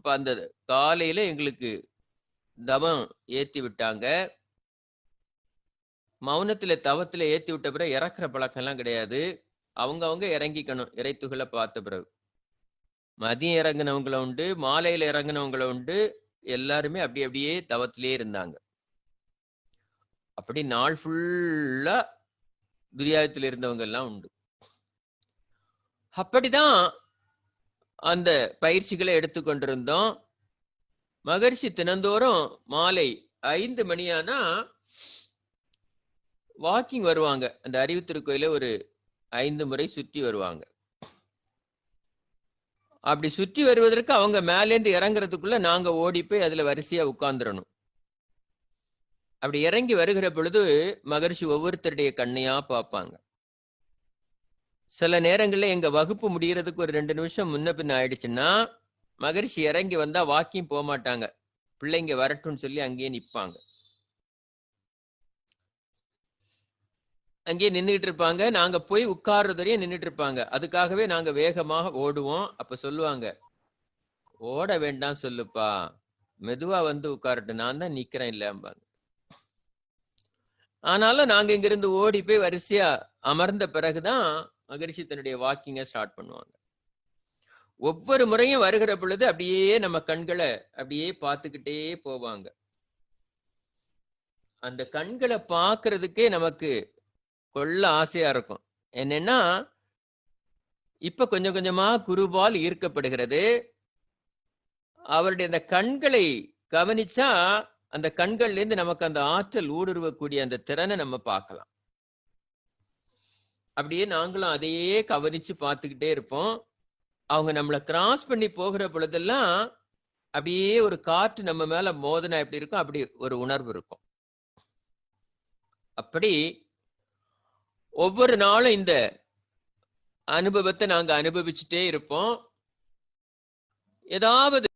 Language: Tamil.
அப்ப அந்த காலையில எங்களுக்கு தவம் ஏத்தி விட்டாங்க. மௌனத்துல தவத்துல ஏத்தி விட்ட பிறகு இறக்குற பழக்கம் எல்லாம் கிடையாது. அவங்க இறங்கிக்கணும் இறைத்துகளை பார்த்த பிறகு. மதியம் இறங்குனவங்களும் உண்டு, மாலையில இறங்குனவங்களும் உண்டு. எல்லாருமே அப்படியே தவத்திலே இருந்தாங்க. அப்படி நாள் ஃபுல்லா துரியாதத்தில் இருந்தவங்க எல்லாம் உண்டு. அப்படிதான் அந்த பயிற்சிகளை எடுத்துக்கொண்டிருந்தோம். மகரிஷி தினந்தோறும் மாலை 5 மணியானா வாக்கிங் வருவாங்க. அந்த அறிவுத்திருக்கோயில ஒரு 5 முறை சுற்றி வருவாங்க. அப்படி சுற்றி வருவதற்கு அவங்க மேலேந்து இறங்குறதுக்குள்ள நாங்க ஓடி போய் அதுல வரிசையா உட்கார்ந்துடணும். அப்படி இறங்கி வருகிற பொழுது மகரிஷி ஒவ்வொருத்தருடைய கண்ணையா பார்ப்பாங்க. சில நேரங்கள்ல எங்க வகுப்பு முடியறதுக்கு ஒரு 2 நிமிஷம் முன்ன பின்ன ஆயிடுச்சுன்னா மகரிஷி இறங்கி வந்தா வாக்கிங் போக மாட்டாங்க. பிள்ளைங்க வரட்டும்னு சொல்லி அங்கேயே நிப்பாங்க. அங்கேயே நின்றுட்டு இருப்பாங்க. நாங்க போய் உட்கார்றதுவரையும் நின்றுட்டு இருப்பாங்க. அதுக்காகவே நாங்க வேகமாக ஓடுவோம். அப்ப சொல்லுவாங்க, ஓட வேண்டாம் சொல்லுப்பா, மெதுவா வந்து உட்காரட்டும், நான் தான் நிக்கிறேன் இல்லம்பாங்க. ஆனாலும் நாங்க இங்கிருந்து ஓடி போய் வரிசையா அமர்ந்த பிறகுதான் மகரிஷி தன்னுடைய வாக்கிங்க ஸ்டார்ட் பண்ணுவாங்க. ஒவ்வொரு முறையும் வருகிற பொழுது அப்படியே நம்ம கண்களை அப்படியே பார்த்துக்கிட்டே போவாங்க. அந்த கண்களை பார்க்கறதுக்கே நமக்கு கொள்ள ஆசையா இருக்கும். என்னன்னா இப்ப கொஞ்சம் கொஞ்சமா குருவால் ஈர்க்கப்படுகிறது. அவருடைய அந்த கண்களை கவனிச்சா அந்த கண்கள்ல இருந்து நமக்கு அந்த ஆற்றல் ஊடுருவக்கூடிய அந்த திறனை நம்ம பார்க்கலாம். அப்படியே நாங்களும் அதையே கவனிச்சு பார்த்துக்கிட்டே இருப்போம். அவங்க நம்மளை கிராஸ் பண்ணி போகிற பொழுதெல்லாம் அப்படியே ஒரு காற்று நம்ம மேல மோதனா எப்படி இருக்கும் அப்படி ஒரு உணர்வு இருக்கும். அப்படி ஒவ்வொரு நாளும் இந்த அனுபவத்தை நாங்க அனுபவிச்சுட்டே இருப்போம். ஏதாவது